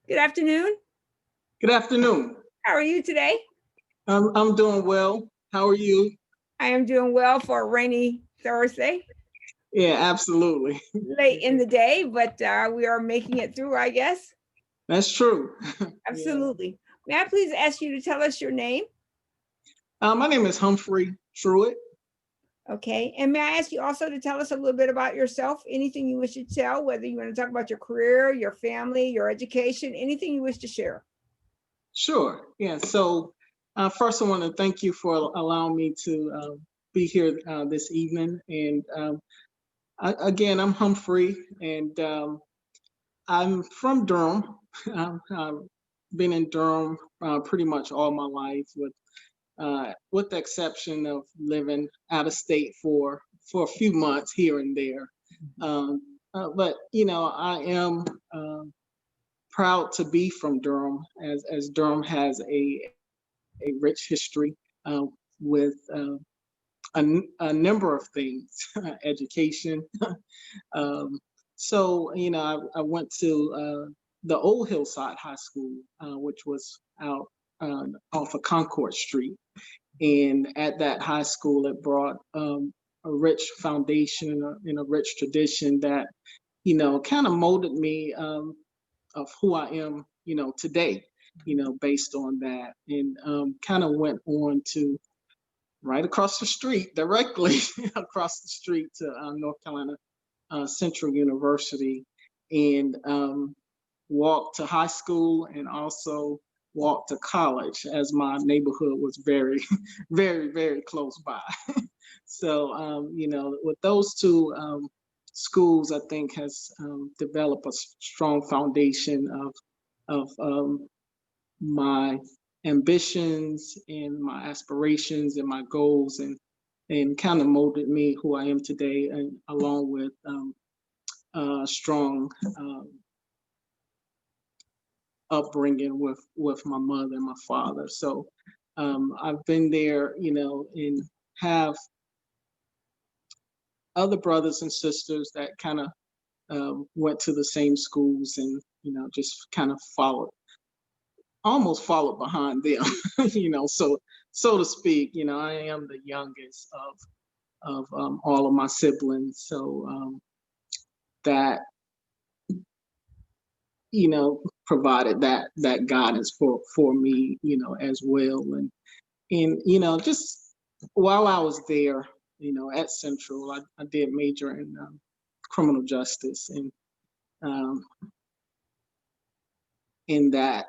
Good afternoon. Good afternoon. How are you today? I'm doing well. How are you? I am doing well for a rainy Thursday, Yeah, absolutely. late in the day, but we are making it through, I guess. That's true. Yeah. Absolutely. May I please ask you to tell us your name? My name is Humphrey Truitt. Okay. And may I ask you also to tell us a little bit about yourself? Anything you wish to tell, whether you want to talk about your career, your family, your education, anything you wish to share? Sure. Yeah. So, first, I want to thank you for allowing me to be here this evening. And again, I'm Humphrey, and I'm from Durham. I've been in Durham pretty much all my life, with the exception of living out of state for a few months here and there. But I am proud to be from Durham, as Durham has a rich history with a number of things, education. um, so I went to the old Hillside High School, which was out off of Concord Street. And at that high school, it brought a rich foundation and a rich tradition that, kind of molded me of who I am, today, based on that. And kind of went on to right across the street, directly across the street to North Carolina Central University, and walked to high school and also walked to college, as my neighborhood was very, very, very close by. So, with those two schools, I think has developed a strong foundation of my ambitions and my aspirations and my goals, and kind of molded me who I am today, and along with strong upbringing with my mother and my father. So I've been there, and have other brothers and sisters that kind of went to the same schools, and just kind of almost followed behind them, so to speak. I am the youngest of all of my siblings, so that provided that guidance for me, as well. And just while I was there, at Central, I did major in criminal justice, and um, in that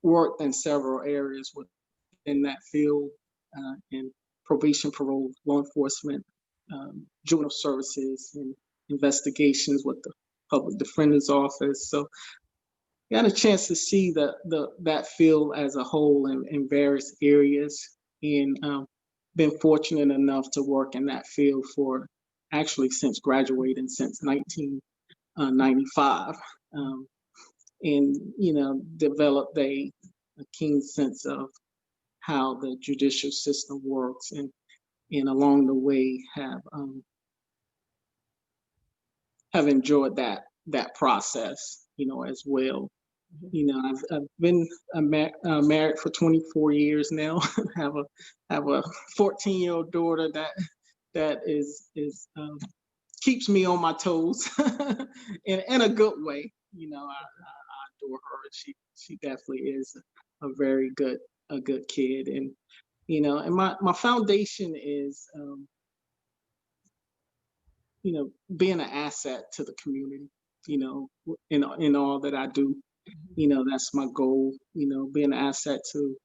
worked in several areas within that field, in probation, parole, law enforcement, juvenile services, and investigations with the public defender's office. So got a chance to see that field as a whole in various areas, and been fortunate enough to work in that field for actually since graduating, since 1995, and developed a keen sense of how the judicial system works, and along the way have enjoyed that process, as well. I've been married for 24 years now. have a 14-year-old daughter that is keeps me on my toes, in a good way. I adore her. She definitely is a good kid, and my foundation is being an asset to the community. In all that I do. That's my goal. Being an asset to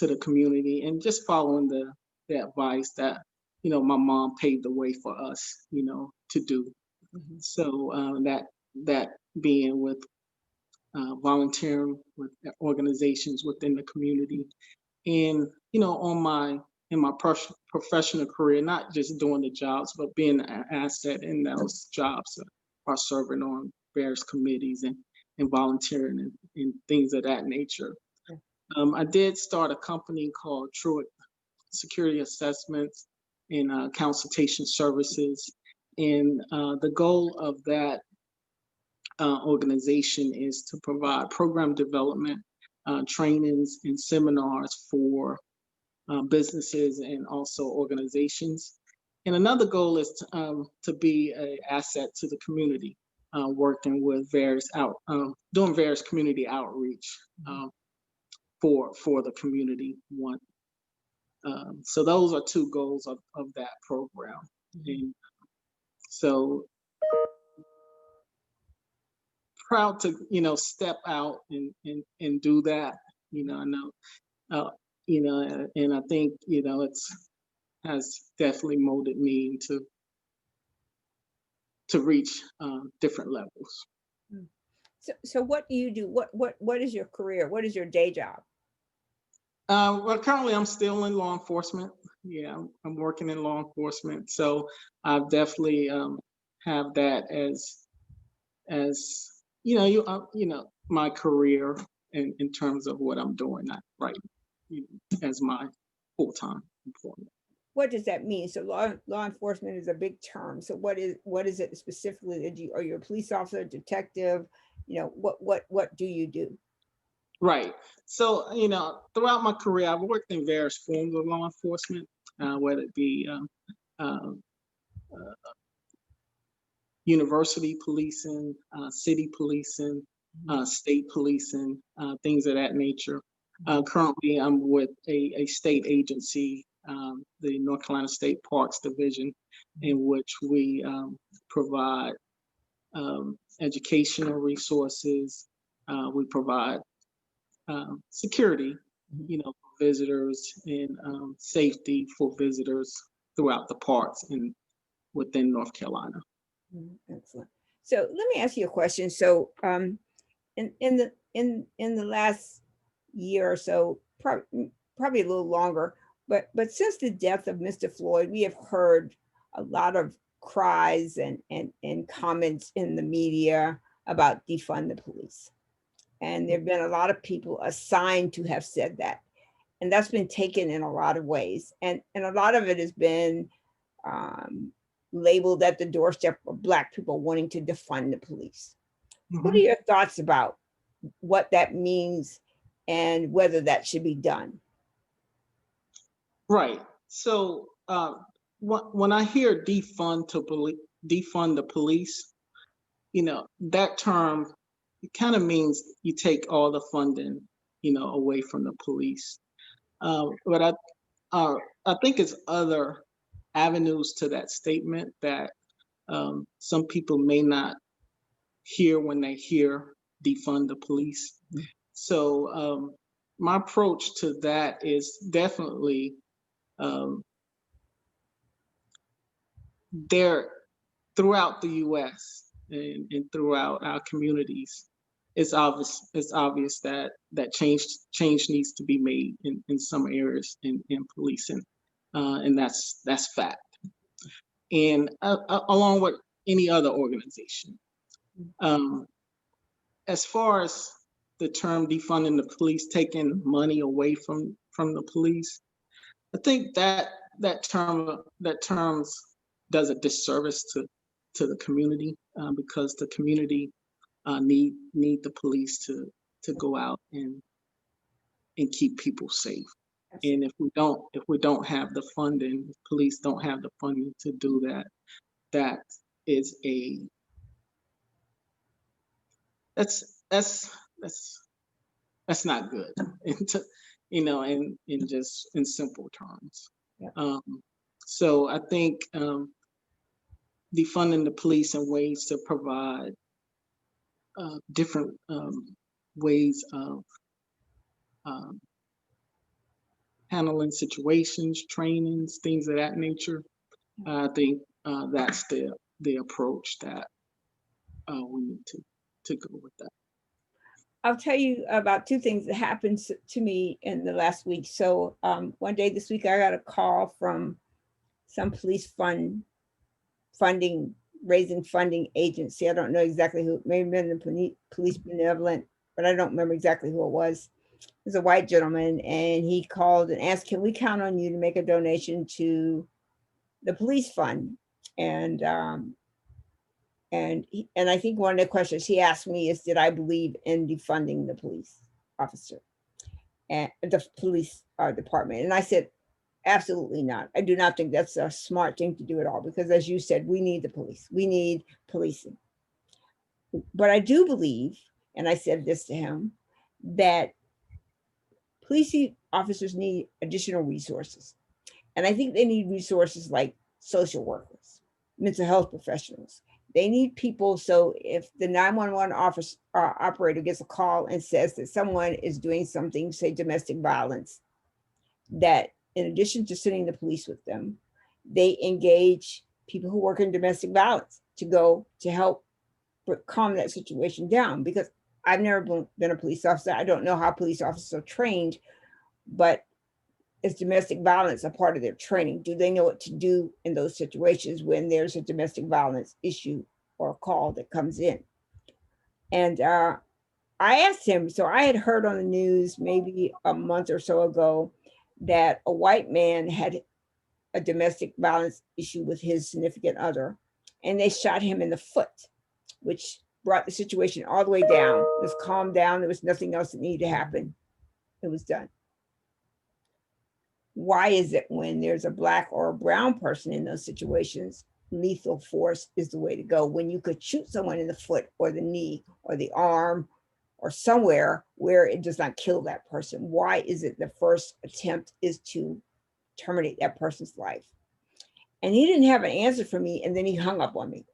the community, and just following the advice that my mom paved the way for us, to do. So that being with volunteering with organizations within the community, and in my professional career, not just doing the jobs, but being an asset in those jobs, are serving on various committees, and volunteering, and things of that nature. I did start a company called Truitt Security Assessments and Consultation Services, and the goal of that organization is to provide program development, trainings, and seminars for businesses and also organizations. And another goal is to be an asset to the community, working with doing various community outreach for the community. So those are two goals of that program. And so proud to step out and do that. I know, and I think it's has definitely molded me to reach different levels. So what do you do? What is your career? What is your day job? Well, currently I'm still in law enforcement. Yeah, I'm working in law enforcement. So I definitely have that as my career in terms of what I'm doing, not right, as my full-time employment. What does that mean? So law enforcement is a big term. So what is it specifically that are you a police officer, detective? What do you do? Right. So, throughout my career, I've worked in various forms of law enforcement, whether it be uh, university policing, city policing, state policing, things of that nature. Currently, I'm with a state agency, the North Carolina State Parks Division, in which we provide educational resources. We provide security, for visitors, and safety for visitors throughout the parks and within North Carolina. Excellent. So let me ask you a question. So in the last year or so, probably a little longer, but since the death of Mr. Floyd, we have heard a lot of cries and comments in the media about defund the police. And there have been a lot of people assigned to have said that. And that's been taken in a lot of ways. And a lot of it has been labeled at the doorstep of Black people wanting to defund the police. What are your thoughts about what that means and whether that should be done? Right. So when I hear defund the police, that term, it kind of means you take all the funding, away from the police. But I think it's other avenues to that statement that some people may not hear when they hear defund the police. So my approach to that is definitely there throughout the U.S. and throughout our communities. It's obvious that change needs to be made in some areas in policing, and that's fact. And along with any other organization, as far as the term defunding the police, taking money away from the police, I think that terms does a disservice to the community, because the community need the police to go out and keep people safe. And if we don't have the funding, police don't have the funding to do that, that is that's not good. In just in simple terms. Yeah. So I think defunding the police in ways to provide different ways of handling situations, trainings, things of that nature. I think that's the approach that we need to go with that. I'll tell you about two things that happened to me in the last week. So one day this week, I got a call from some police raising funding agency. I don't know exactly who, maybe been the police benevolent, but I don't remember exactly who it was. It was a white gentleman, and he called and asked, can we count on you to make a donation to the police fund? And And I think one of the questions he asked me is, did I believe in defunding the police officer and the police department? And I said, absolutely not. I do not think that's a smart thing to do at all, because as you said, we need the police. We need policing. But I do believe, and I said this to him, that police officers need additional resources. And I think they need resources like social workers, mental health professionals. They need people. So if the 911 office operator gets a call and says that someone is doing something, say domestic violence, that in addition to sending the police with them, they engage people who work in domestic violence to go to help calm that situation down. Because I've never been a police officer. I don't know how police officers are trained, but is domestic violence a part of their training? Do they know what to do in those situations when there's a domestic violence issue or a call that comes in? And I asked him, so I had heard on the news maybe a month or so ago that a white man had a domestic violence issue with his significant other, and they shot him in the foot, which brought the situation all the way down. It was calmed down. There was nothing else that needed to happen. It was done. Why is it when there's a black or a brown person in those situations, lethal force is the way to go, when you could shoot someone in the foot or the knee or the arm or somewhere where it does not kill that person? Why is it the first attempt is to terminate that person's life? And he didn't have an answer for me, and then he hung up on me.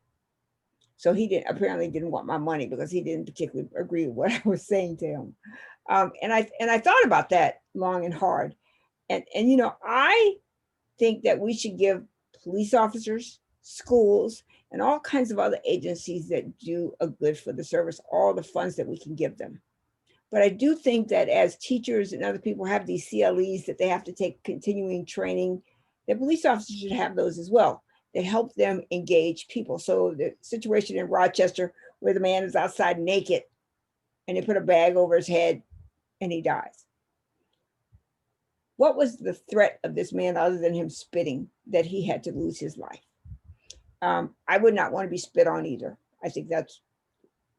So he apparently didn't want my money, because he didn't particularly agree with what I was saying to him. And I thought about that long and hard. And I think that we should give police officers, schools, and all kinds of other agencies that do a good for the service all the funds that we can give them. But I do think that as teachers and other people have these CLEs that they have to take continuing training, that police officers should have those as well, that help them engage people. So the situation in Rochester where the man is outside naked and they put a bag over his head and he dies. What was the threat of this man other than him spitting that he had to lose his life? I would not want to be spit on either. I think that's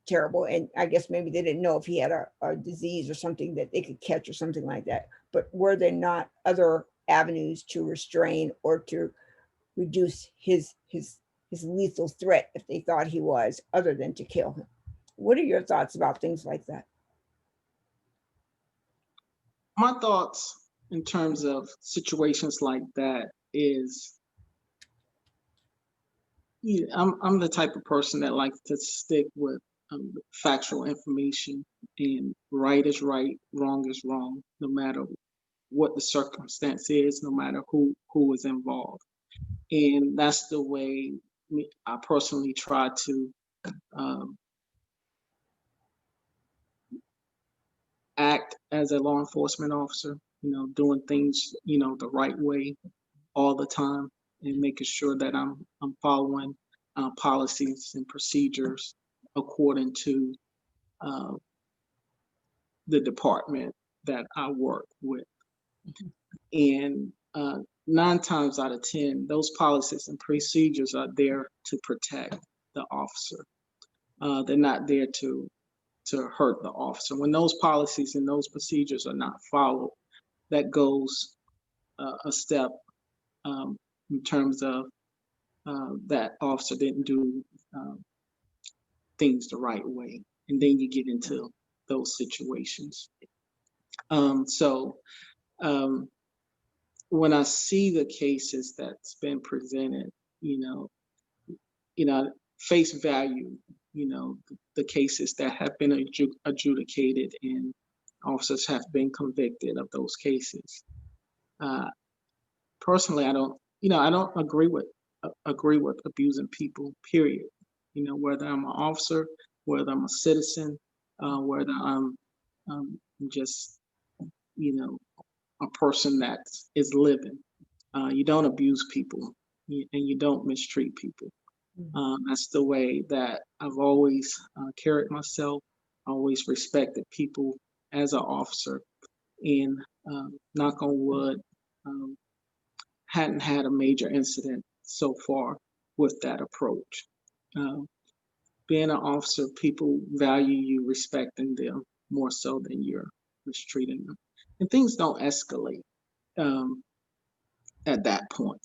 terrible. And I guess maybe they didn't know if he had a disease or something that they could catch or something like that. But were there not other avenues to restrain or to reduce his lethal threat if they thought he was, other than to kill him? What are your thoughts about things like that? My thoughts in terms of situations like that is, I'm the type of person that likes to stick with factual information, and right is right, wrong is wrong, no matter what the circumstance is, no matter who is involved. And that's the way I personally try to um, act as a law enforcement officer, doing things, the right way all the time, and making sure that I'm following policies and procedures according to uh, the department that I work with. And 9 times out of 10, those policies and procedures are there to protect the officer. They're not there to hurt the officer. When those policies and those procedures are not followed, that goes a step in terms of that officer didn't do things the right way, and then you get into those situations. So when I see the cases that's been presented, you know, face value, the cases that have been adjudicated and officers have been convicted of those cases. Personally, I don't agree with abusing people. Period. Whether I'm an officer, whether I'm a citizen, whether I'm just a person that is living. You don't abuse people, and you don't mistreat people. That's the way that I've always carried myself. Always respected people as an officer, and knock on wood, hadn't had a major incident so far with that approach. being an officer, people value you respecting them more so than you're mistreating them. And things don't escalate um, at that point.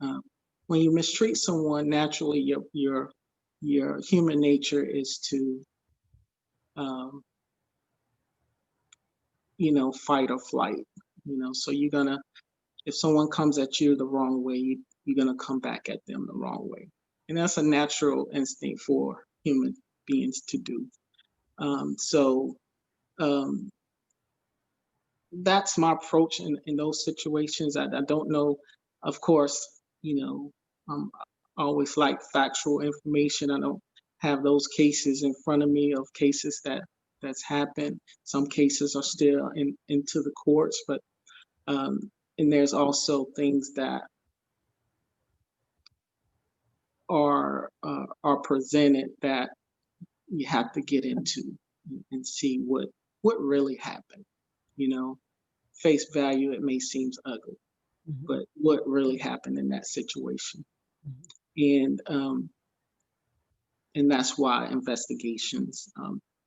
Um, when you mistreat someone, naturally your human nature is to um, fight or flight. So you're gonna, if someone comes at you the wrong way, you're gonna come back at them the wrong way, and that's a natural instinct for human beings to do. So um, that's my approach in those situations. I don't know, of course, I always like factual information. I don't have those cases in front of me of cases that's happened. Some cases are still into the courts, but um, and there's also things that are presented that you have to get into and see what really happened. You know, face value, it may seem ugly, Mhm, but what really happened in that situation. mhm. And that's why investigations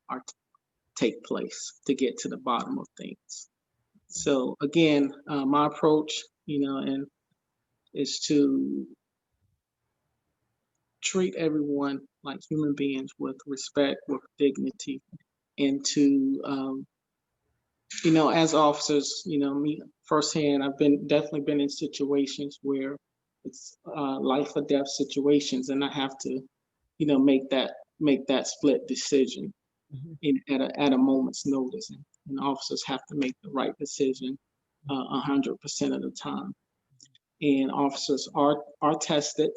are take place to get to the bottom of things. So again, my approach, and is to treat everyone like human beings with respect, with dignity, and to as officers, me firsthand, I've definitely been in situations where it's life or death situations, and I have to, make that split decision Mhm. at a moment's notice, and officers have to make the right decision 100% of the time. And officers are tested.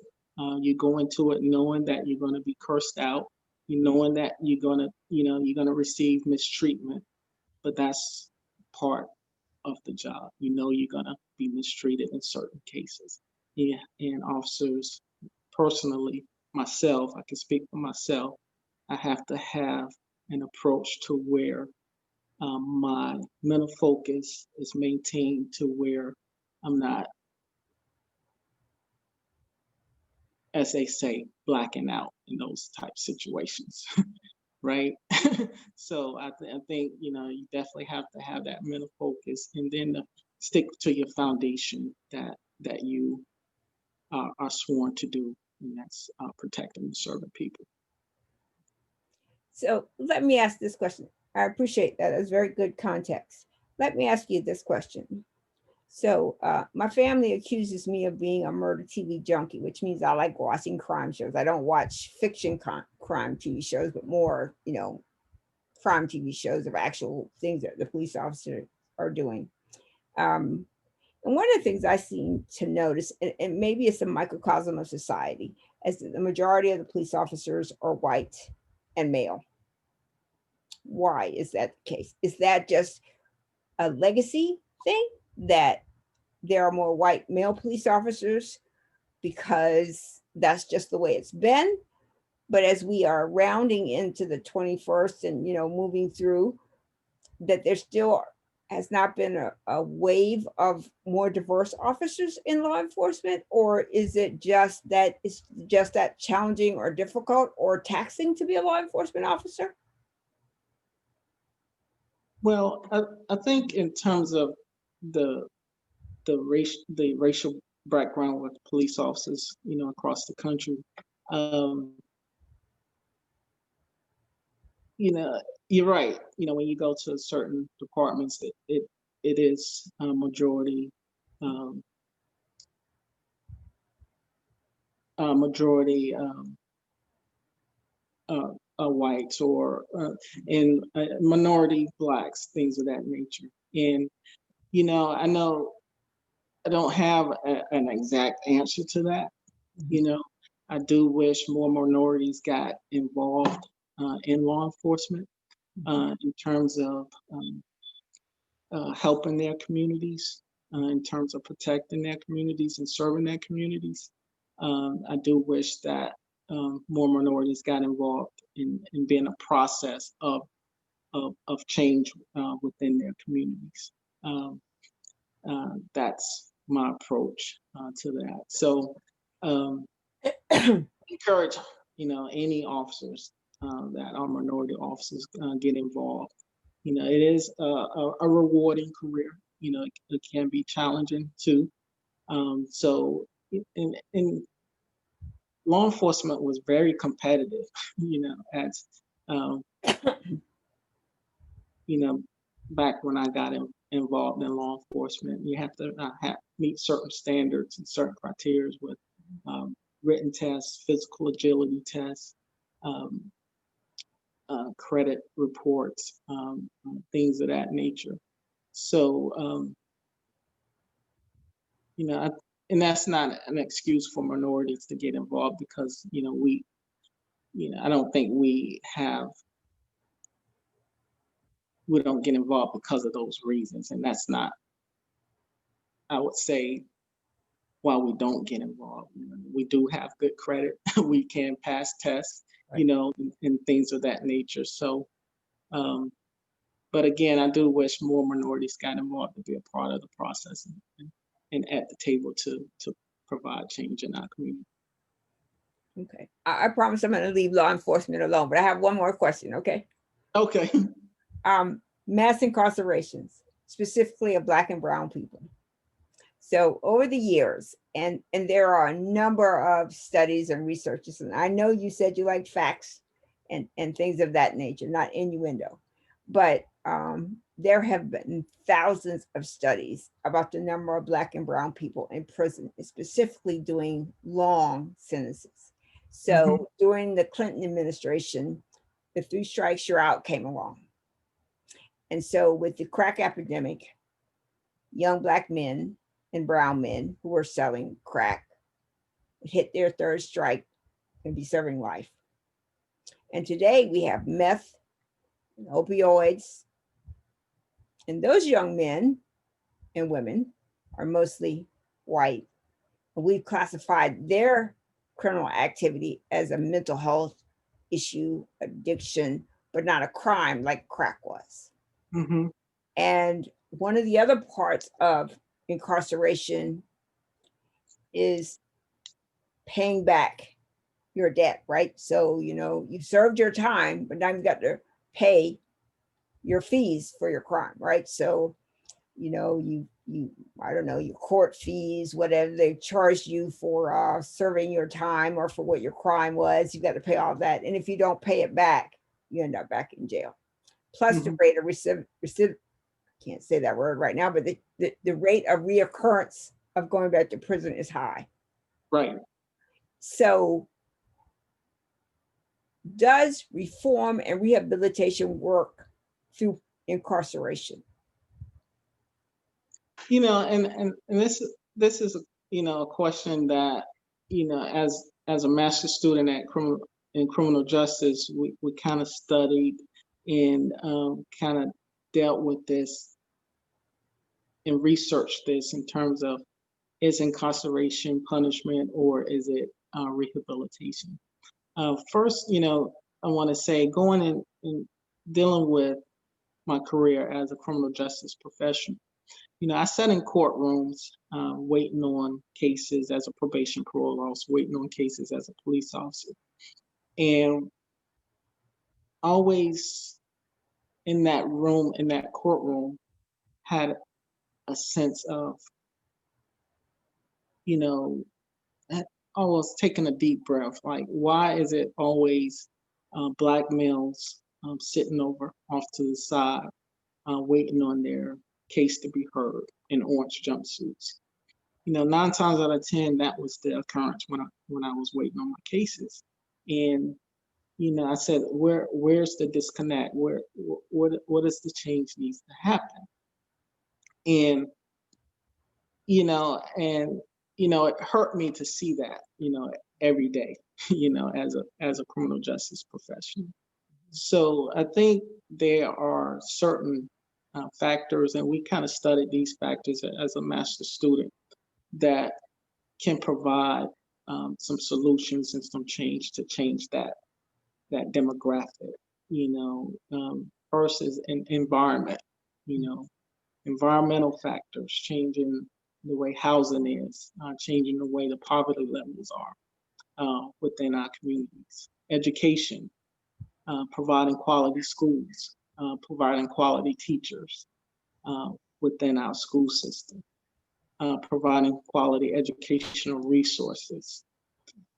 You go into it knowing that you're going to be cursed out, you knowing that you're gonna receive mistreatment, but that's part of the job. You're gonna be mistreated in certain cases. Yeah, and officers, personally, myself, I can speak for myself. I have to have an approach to where my mental focus is maintained to where I'm not, as they say, blacking out in those type situations, right? So I think you definitely have to have that mental focus, and then stick to your foundation that you are sworn to do, and that's protecting and serving people. So let me ask this question. I appreciate that. That's very good context. Let me ask you this question. So, my family accuses me of being a murder TV junkie, which means I like watching crime shows. I don't watch fiction crime TV shows, but more, crime TV shows of actual things that the police officers are doing. Um, and one of the things I seem to notice, and maybe it's a microcosm of society, is that the majority of the police officers are white and male. Why is that the case? Is that just a legacy thing that there are more white male police officers because that's just the way it's been? But as we are rounding into the 21st and moving through, that there still has not been a wave of more diverse officers in law enforcement, or is it just that it's just that challenging or difficult or taxing to be a law enforcement officer? Well, I think in terms of the the racial background with police officers, across the country, um, you know, you're right. When you go to certain departments, it is a majority, um, majority uh, whites, or in minority blacks, things of that nature. And I know I don't have an exact answer to that. You know, I do wish more minorities got involved in law enforcement in terms of helping their communities, in terms of protecting their communities and serving their communities. I do wish that more minorities got involved in being a process of change within their communities. Um, that's my approach to that. So um, encourage. any officers that are minority officers get involved. It is a rewarding career. It can be challenging too. So, in law enforcement was very competitive. As um, you know, back when I got involved in law enforcement, you have to meet certain standards and certain criteria with written tests, physical agility tests, um, credit reports, things of that nature. So, I, and that's not an excuse for minorities to get involved because, I don't think we don't get involved because of those reasons. And that's not, I would say, why we don't get involved. We do have good credit. We can pass tests, Right. and things of that nature. So, but again, I do wish more minorities got involved to be a part of the process and at the table to provide change in our community. Okay. I promise I'm going to leave law enforcement alone, but I have one more question. Okay. Okay. Mass incarcerations, specifically of Black and Brown people. So over the years, and there are a number of studies and researches, and I know you said you like facts and things of that nature, not innuendo, but there have been thousands of studies about the number of Black and Brown people in prison, specifically doing long sentences. So during the Clinton administration, the 3 strikes you're out came along. And so with the crack epidemic, young Black men and brown men who were selling crack hit their 3rd strike and be serving life. And today we have meth and opioids. And those young men and women are mostly white. And we've classified their criminal activity as a mental health issue, addiction, but not a crime like crack was. Mm-hmm. And one of the other parts of incarceration is paying back your debt, right? So, you've served your time, but now you've got to pay your fees for your crime, right? So, I don't know, your court fees, whatever they charged you for serving your time or for what your crime was, you got to pay all that. And if you don't pay it back, you end up back in jail. Plus the rate of can't say that word right now, but the rate of reoccurrence of going back to prison is high. Right. So does reform and rehabilitation work through incarceration? And this is a question that as a master's student in criminal justice, we kind of studied and kind of dealt with this and researched this in terms of, is incarceration punishment or is it rehabilitation? First, I want to say going in and dealing with my career as a criminal justice professional, I sat in courtrooms waiting on cases as a probation parole officer, waiting on cases as a police officer. And always in that room, in that courtroom, had a sense of, almost taking a deep breath. Like, why is it always Black males sitting over off to the side, waiting on their case to be heard in orange jumpsuits? 9 times out of 10, that was the occurrence when I was waiting on my cases. And I said, where's the disconnect? What is the change needs to happen? And it hurt me to see that every day, as a criminal justice professional. So I think there are certain factors, and we kind of studied these factors as a master student, that can provide some solutions and some change to change that demographic. First is an environment. Environmental factors, changing the way housing is, changing the way the poverty levels are. within our communities. Education, providing quality schools, providing quality teachers uh, within our school system, providing quality educational resources,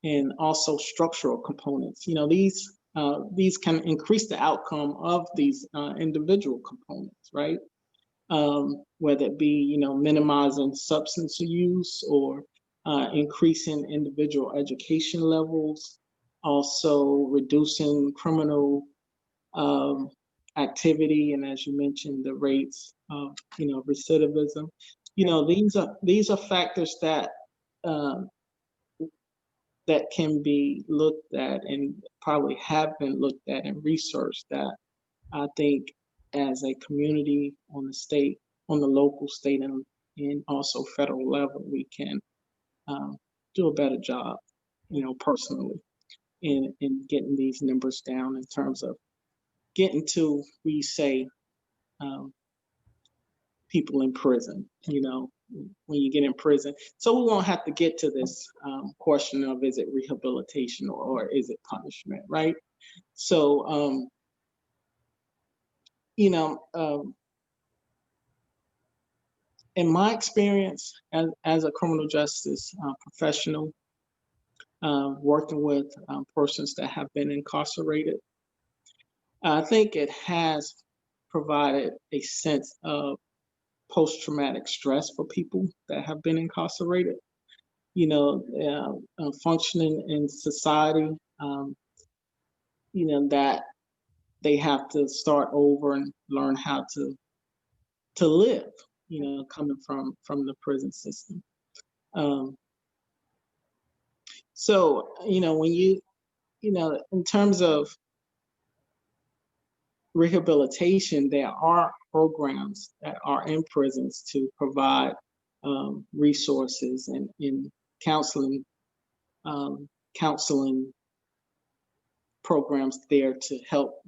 and also structural components. These can increase the outcome of these individual components, right? Whether it be minimizing substance use or increasing individual education levels, also reducing criminal um, activity, and as you mentioned, the rates of recidivism. These are factors uh, that can be looked at and probably have been looked at and researched that I think as a community on the state, on the local, state, and also federal level, we can um, do a better job, personally, in getting these numbers down in terms of getting to, we say, um, people in prison, when you get in prison. So we won't have to get to this question of is it rehabilitation or is it punishment, right? So, you know, um, in my experience as a criminal justice professional, working with persons that have been incarcerated, I think it has provided a sense of post-traumatic stress for people that have been incarcerated. Functioning in society, um, that they have to start over and learn how to live. Coming from the prison system. Um, so when in terms of rehabilitation, there are programs that are in prisons to provide resources and counseling um, counseling programs there to help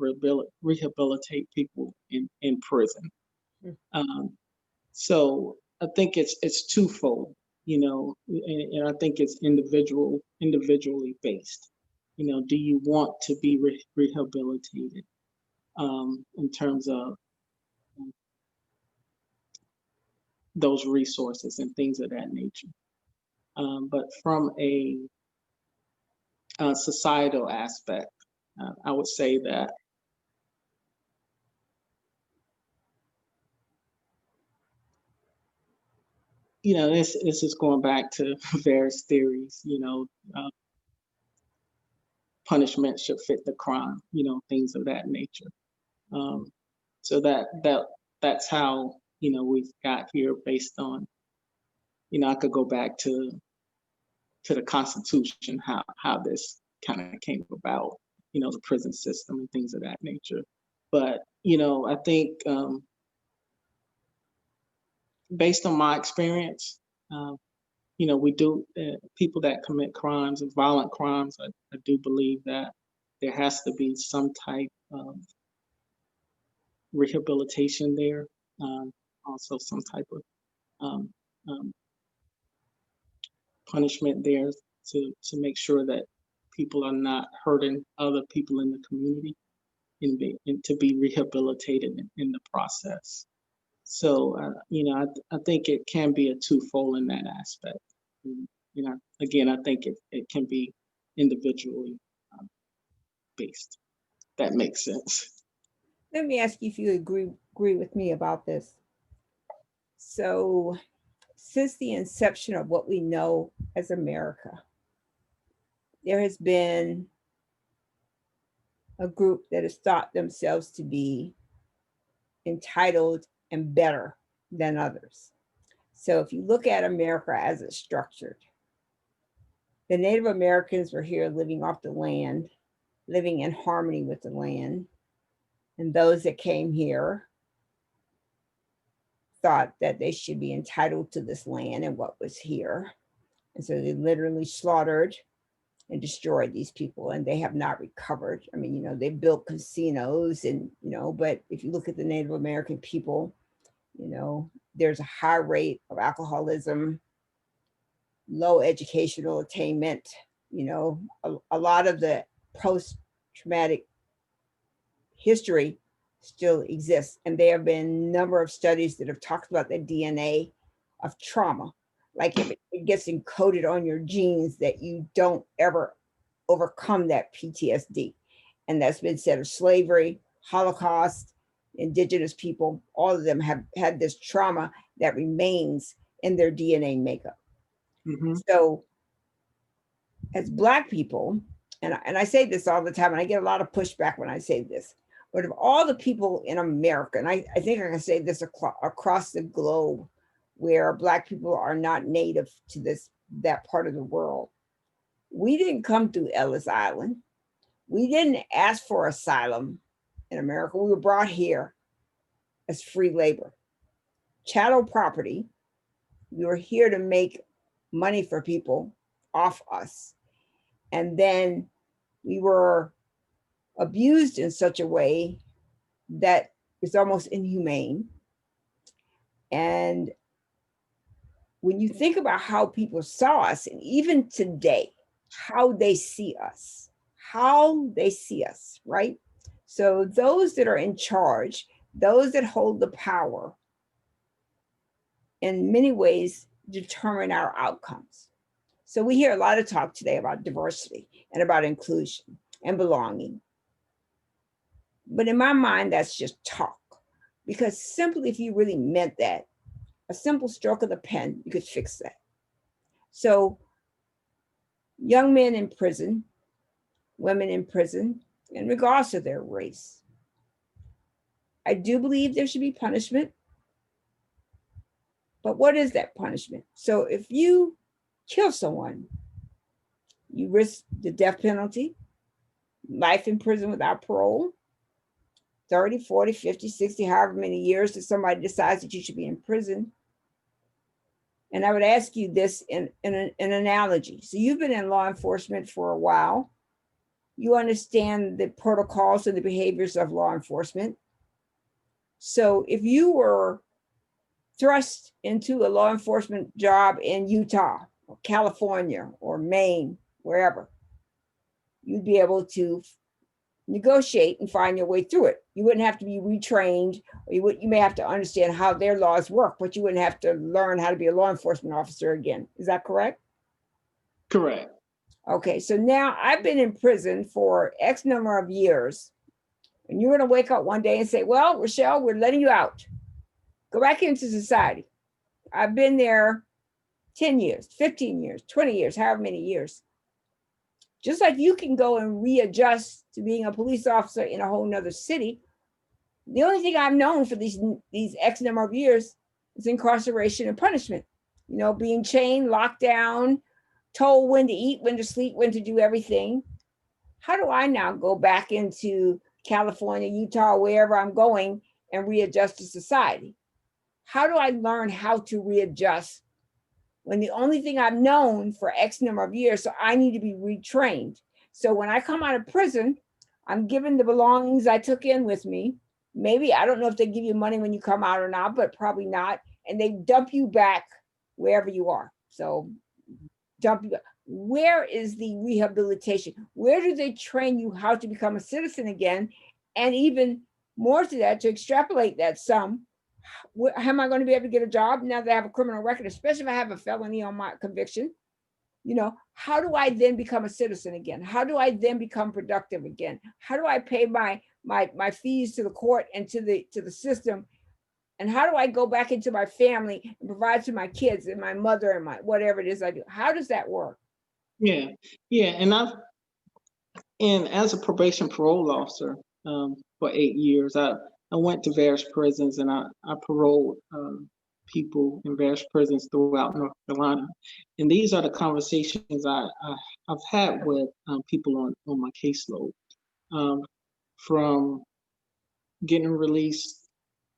rehabilitate people in prison. Um, so I think it's twofold, and I think it's individually based. Do you want to be rehabilitated in terms of those resources and things of that nature? But from a societal aspect, I would say that this is going back to various theories. Punishment should fit the crime. Things of that nature. Um, so that's how we've got here based on. I could go back to the Constitution, how this kind of came about. The prison system and things of that nature. But I think based on my experience, uh, we do people that commit crimes and violent crimes. I do believe that there has to be some type of rehabilitation there. Also, some type of um, um, punishment there to make sure that people are not hurting other people in the community and to be rehabilitated in the process. So, I think it can be a twofold in that aspect. And, again, I think it can be individually um, based. That makes sense. Let me ask you if you agree with me about this. So, since the inception of what we know as America, there has been a group that has thought themselves to be entitled and better than others. So, if you look at America as it's structured, the Native Americans were here living off the land, living in harmony with the land. And those that came here thought that they should be entitled to this land and what was here. And so they literally slaughtered and destroyed these people, and they have not recovered. I mean, they built casinos and, but if you look at the Native American people, there's a high rate of alcoholism, low educational attainment, You know, a lot of the post-traumatic history still exists, and there have been a number of studies that have talked about the DNA of trauma, like if it gets encoded on your genes that you don't ever overcome that PTSD. And that's been said of slavery, Holocaust, indigenous people, all of them have had this trauma that remains in their DNA makeup. Mm-hmm. So as Black people, and I say this all the time, and I get a lot of pushback when I say this, but of all the people in America, and I think I can say this across the globe, where Black people are not native to that part of the world, we didn't come through Ellis Island. We didn't ask for asylum in America. We were brought here as free labor, chattel property. We were here to make money for people off us. And then we were abused in such a way that is almost inhumane. And when you think about how people saw us, and even today, how they see us, right? So those that are in charge, those that hold the power, in many ways determine our outcomes. So we hear a lot of talk today about diversity and about inclusion and belonging. But in my mind, that's just talk. Because simply if you really meant that, a simple stroke of the pen, you could fix that. So young men in prison, women in prison, in regards to their race, I do believe there should be punishment. But what is that punishment? So if you kill someone, you risk the death penalty, life in prison without parole, 30, 40, 50, 60, however many years that somebody decides that you should be in prison. And I would ask you this in an analogy. So you've been in law enforcement for a while. You understand the protocols and the behaviors of law enforcement. So if you were thrust into a law enforcement job in Utah, or California, or Maine, wherever, you'd be able to negotiate and find your way through it. You wouldn't have to be retrained, or you may have to understand how their laws work, but you wouldn't have to learn how to be a law enforcement officer again. Is that correct? Correct. Okay, so now I've been in prison for X number of years, and you're going to wake up one day and say, well, Rochelle, we're letting you out. Go back into society. I've been there 10 years, 15 years, 20 years, however many years. Just like you can go and readjust to being a police officer in a whole nother city, the only thing I've known for these X number of years is incarceration and punishment. You know, being chained, locked down, told when to eat, when to sleep, when to do everything. How do I now go back into California, Utah, wherever I'm going, and readjust to society? How do I learn how to readjust when the only thing I've known for X number of years, so I need to be retrained? So when I come out of prison, I'm given the belongings I took in with me. Maybe, I don't know if they give you money when you come out or not, but probably not. And they dump you back wherever you are. So dump you back. Where is the rehabilitation? Where do they train you how to become a citizen again? And even more to that, to extrapolate that some, how am I going to be able to get a job now that I have a criminal record, especially if I have a felony on my conviction? You know, how do I then become a citizen again? How do I then become productive again? How do I pay my fees to the court and to the system? And how do I go back into my family and provide to my kids and my mother and my whatever it is I do? How does that work? Yeah, yeah, and as a probation parole officer for 8 years, I went to various prisons and I paroled people in various prisons throughout North Carolina, and these are the conversations I've had with people on my caseload, from getting released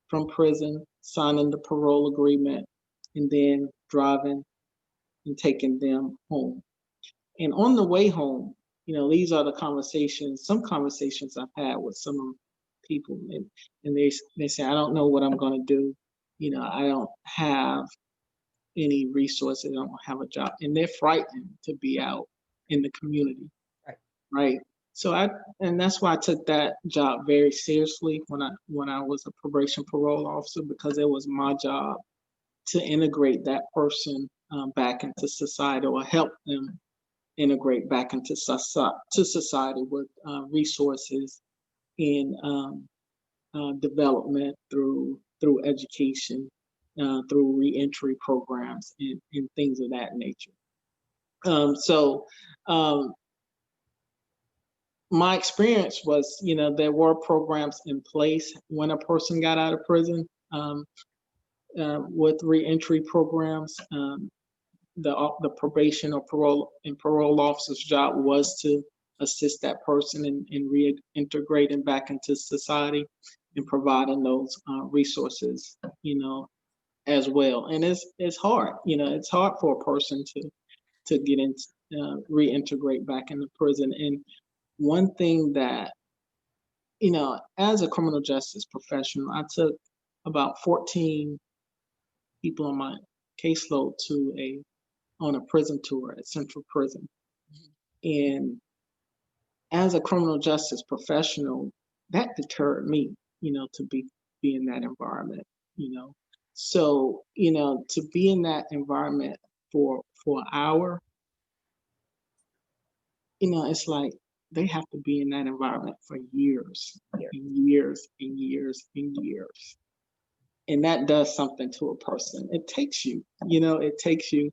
from prison, signing the parole agreement, and then driving and taking them home. And on the way home, these are the conversations, some conversations I've had with some people, and they say, I don't know what I'm going to do. I don't have any resources. I don't have a job. And they're frightened to be out in the community, Right. right? And that's why I took that job very seriously when I was a probation parole officer, because it was my job to integrate that person back into society, or help them integrate back into society with resources and development through education, through reentry programs and things of that nature. So my experience was, there were programs in place when a person got out of prison, with reentry programs. The probation or parole officer's job was to assist that person in reintegrating back into society and providing those resources, as well. And it's hard, it's hard for a person to get into reintegrate back into prison. And one thing that, as a criminal justice professional, I took about 14 people on my caseload on a prison tour at Central Prison. And as a criminal justice professional, that deterred me, to be in that environment, So, to be in that environment for an hour, it's like they have to be in that environment for years and years and years and years. And that does something to a person. It takes you, it takes you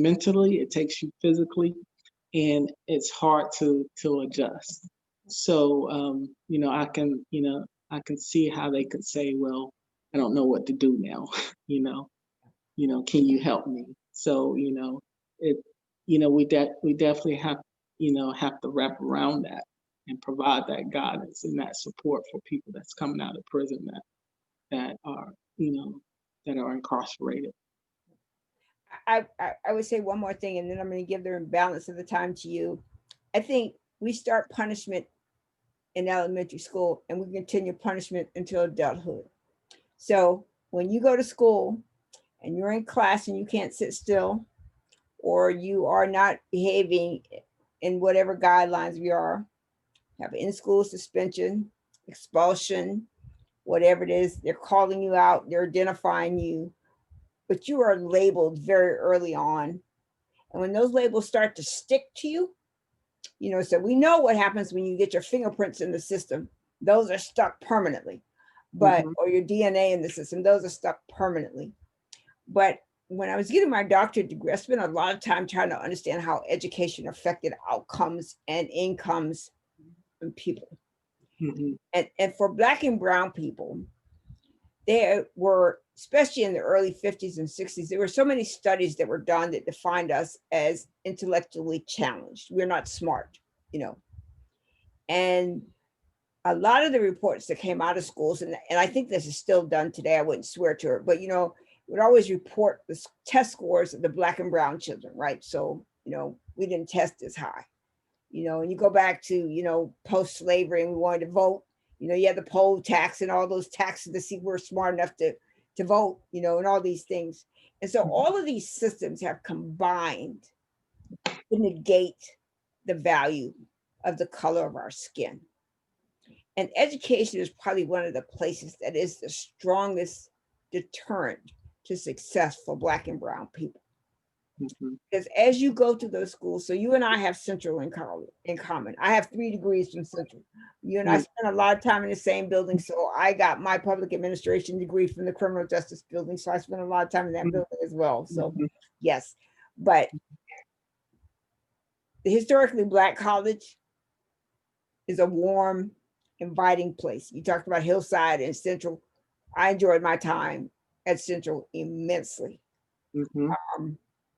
mentally, it takes you physically, and it's hard to adjust. So, I can see how they could say, well, I don't know what to do now, can you help me? So, it, we definitely have to wrap around that and provide that guidance and that support for people that's coming out of prison that are, that are incarcerated. I would say one more thing, and then I'm going to give the balance of the time to you. I think we start punishment in elementary school and we continue punishment until adulthood. So when you go to school and you're in class and you can't sit still, or you are not behaving in whatever guidelines we are, have in-school suspension, expulsion, whatever it is, they're calling you out, they're identifying you, but you are labeled very early on. And when those labels start to stick to you, so we know what happens when you get your fingerprints in the system. Those are stuck permanently. But, or your DNA in the system, those are stuck permanently. But when I was getting my doctorate degree, I spent a lot of time trying to understand how education affected outcomes and incomes in people. And for Black and brown people, there were, especially in the early 50s and 60s, there were so many studies that were done that defined us as intellectually challenged. We're not smart, And a lot of the reports that came out of schools, and I think this is still done today, I wouldn't swear to it, but, would always report the test scores of the Black and brown children, right? So, we didn't test as high, and you go back to, post-slavery and we wanted to vote, you had the poll tax and all those taxes to see if we're smart enough to vote, and all these things. And so all of these systems have combined to negate the value of the color of our skin. And education is probably one of the places that is the strongest deterrent to success for Black and brown people. Because as you go to those schools, so you and I have Central in common. I have 3 degrees from Central. You and I spent a lot of time in the same building. So I got my public administration degree from the criminal justice building. So I spent a lot of time in that building as well. So yes, but the historically Black college is a warm, inviting place. You talked about Hillside and Central. I enjoyed my time at Central immensely.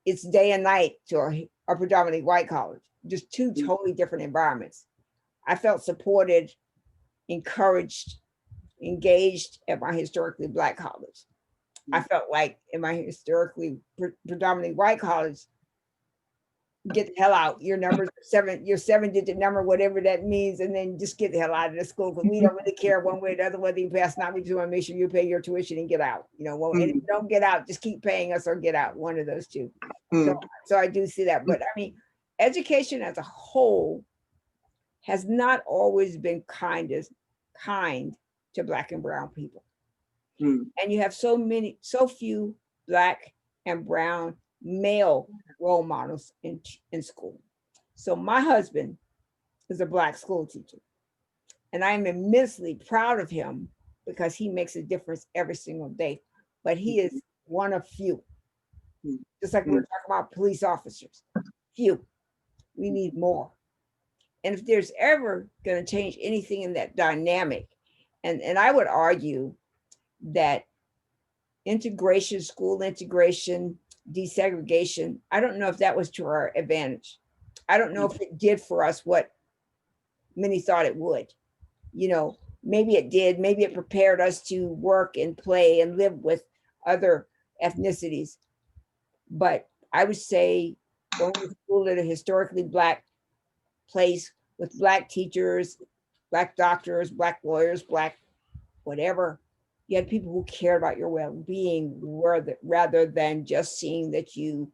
It's day and night to a predominantly white college, just 2 totally different environments. I felt supported, encouraged, engaged at my historically Black college. I felt like in my historically predominantly white college, get the hell out. Your number your 7-digit number, whatever that means, and then just get the hell out of the school, because we don't really care one way or the other whether you pass not. We just want to make sure you pay your tuition and get out. And if you don't get out, just keep paying us or get out. One of those two. So I do see that. But I mean, education as a whole has not always been kind to Black and brown people. Mm. And you have so few Black and brown male role models in school. So my husband is a Black school teacher, and I am immensely proud of him because he makes a difference every single day. But he is one of few, Mm. just like we we're talking about police officers. Few. We need more. And if there's ever going to change anything in that dynamic, and I would argue that integration, school integration, desegregation, I don't know if that was to our advantage. I don't know if it did for us what many thought it would. You know, maybe it did. Maybe it prepared us to work and play and live with other ethnicities. But I would say going to school at a historically Black place with Black teachers, Black doctors, Black lawyers, Black whatever. You had people who cared about your well-being rather than just seeing that you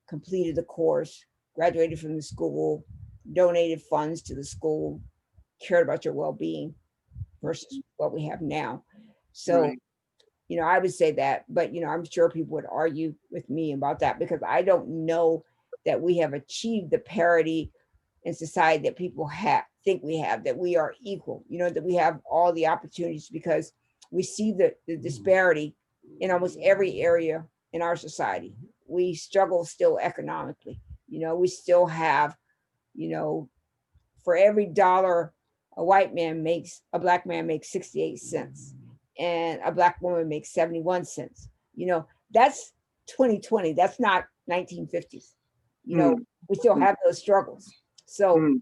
completed the course, graduated from the school, donated funds to the school, cared about your well-being versus what we have now. So, Right. I would say that, but I'm sure people would argue with me about that because I don't know that we have achieved the parity in society that people think we have, that we are equal, that we have all the opportunities because we see the disparity in almost every area in our society. We struggle still economically. We still have, you know, for every dollar a white man makes, a Black man makes 68 cents and a Black woman makes 71 cents. That's 2020. That's not 1950s. Mm. We still have those struggles. So Mm.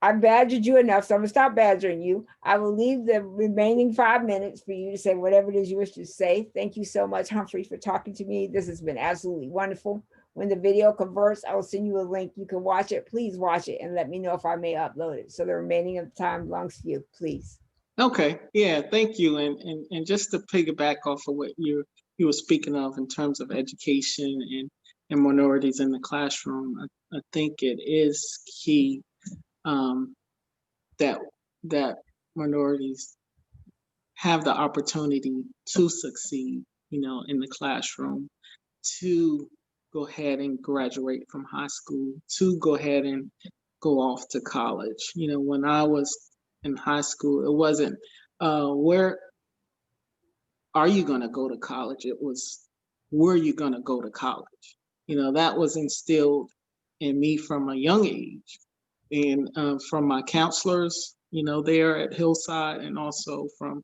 I've badgered you enough, so I'm gonna stop badgering you. I will leave the remaining 5 minutes for you to say whatever it is you wish to say. Thank you so much, Humphrey, for talking to me. This has been absolutely wonderful. When the video converts, I will send you a link. You can watch it. Please watch it and let me know if I may upload it. So the remaining of the time belongs to you, please. Okay. Yeah. Thank you. And just to piggyback off of what you were speaking of in terms of education and minorities in the classroom, I think it is key um, that that minorities have the opportunity to succeed, in the classroom, to go ahead and graduate from high school, to go ahead and go off to college. When I was in high school, it wasn't where are you going to go to college? It was where are you going to go to college? That was instilled in me from a young age, and from my counselors, there at Hillside, and also from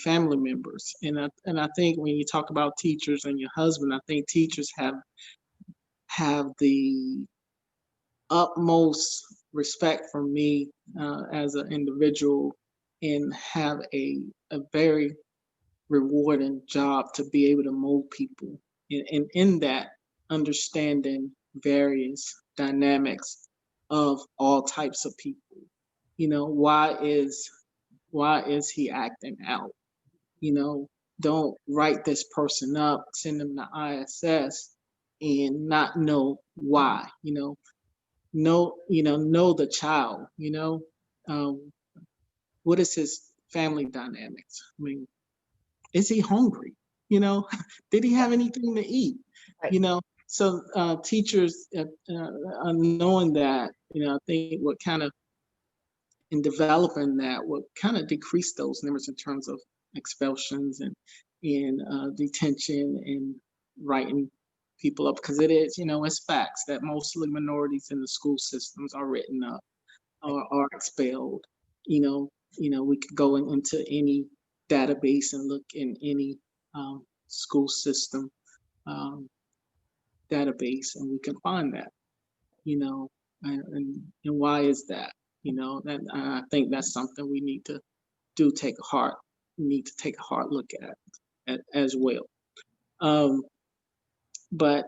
family members. And I think when you talk about teachers and your husband, I think teachers have the utmost respect for me as an individual, and have a very rewarding job to be able to mold people, and in that, understanding various dynamics of all types of people. Why is he acting out? Don't write this person up, send them to ISS, and not know why. Know the child. Um, what is his family dynamics? I mean, is he hungry? Did he have anything to eat? Right. You know, so teachers, knowing that, I think what kind of in developing that would kind of decrease those numbers in terms of expulsions and detention and writing people up, because it is, it's facts that mostly minorities in the school systems are written up or are expelled. We could go into any database and look in any school system um, database, and we can find that. And why is that? And I think that's something we need to take a hard look at as well. But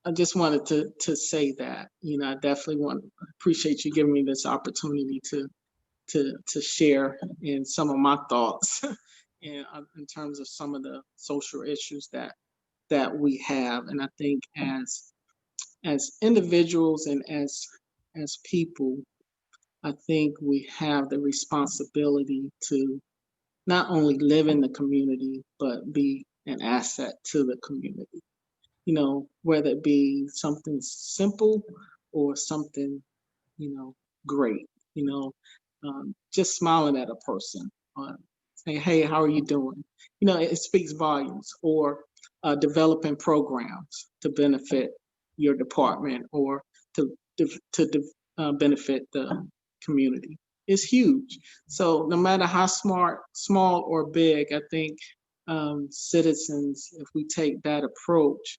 I just wanted to say that I definitely appreciate you giving me this opportunity to share in some of my thoughts in terms of some of the social issues that we have. And I think as individuals and as people, I think we have the responsibility to not only live in the community, but be an asset to the community. Whether it be something simple or something, great, just smiling at a person, saying, hey, how are you doing? It speaks volumes. Or developing programs to benefit your department or to benefit the community. It's huge. So no matter how small or big, I think citizens, if we take that approach,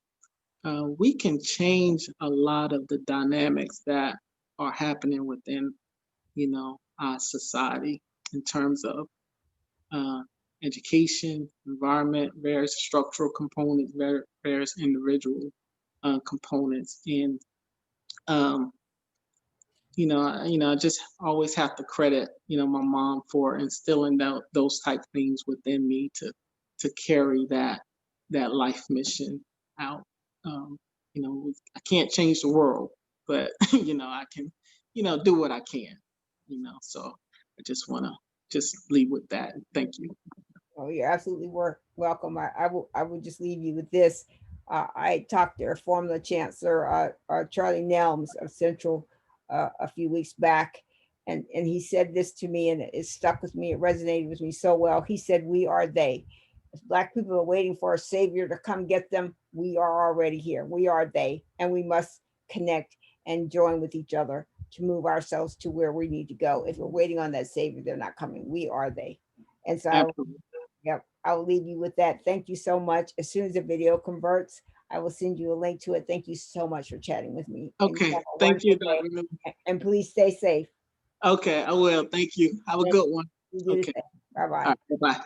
we can change a lot of the dynamics that are happening within, our society in terms of uh, education, environment, various structural components, various individual components, and um, I just always have to credit, my mom for instilling those type things within me to carry that life mission out. Um, I can't change the world, but I can, do what I can. So I just want to just leave with that. Thank you. Oh, you're absolutely welcome. I would just leave you with this. I talked to our former chancellor, Charlie Nelms of Central, a few weeks back, and he said this to me, and it stuck with me. It resonated with me so well. He said, "We are they. If Black people are waiting for a savior to come get them, we are already here. We are they, and we must connect and join with each other to move ourselves to where we need to go. If we're waiting on that savior, they're not coming. We are they." And so Absolutely. yep, I'll leave you with that. Thank you so much. As soon as the video converts, I will send you a link to it. Thank you so much for chatting with me. And you Okay. have a Thank wonderful you, day. Dr. Newman. And please stay safe. Okay, I will. Thank you. Have a Thank good one. you. Do the Okay. same. Bye All bye. right. Bye-bye.